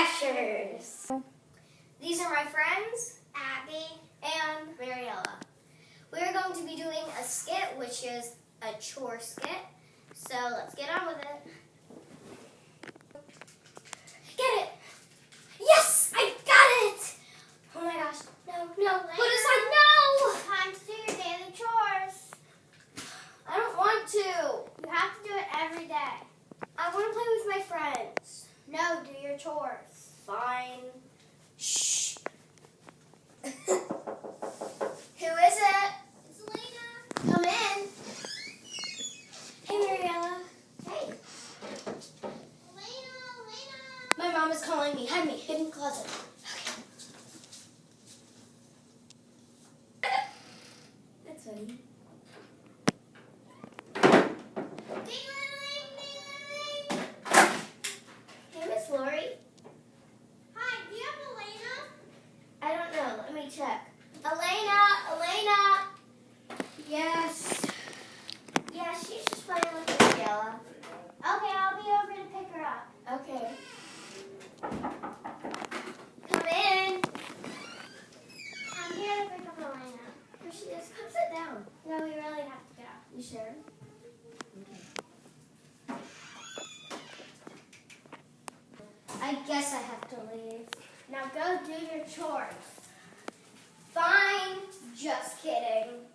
Dashers. These are my friends, Abby and Mariella. We're going to be doing a skit, which is a chore skit. So let's get on with it. Get it! Yes! I got it! Oh my gosh. No. Put aside, no! Time to do your daily chores. I don't want to. You have to do it every day. I want to play with my friends. No, do your chores. Fine. Shh. Who is it? It's Elena. Come in. Hey, Mariella. Hey. Elena. My mom is calling me. Hide me. Hidden closet. Okay. That's funny. Ding-a-ling-ling. Hey, Miss Lori. Hi, do you have Elena? I don't know. Let me check. Elena. Yes. Yeah, she's just playing with Mariella. Okay, I'll be over to pick her up. Okay. Come in. I'm here to pick up Elena. Here she is. Come sit down. No, we really have to go. You sure? I guess I have to leave. Now go do your chores. Fine. Just kidding.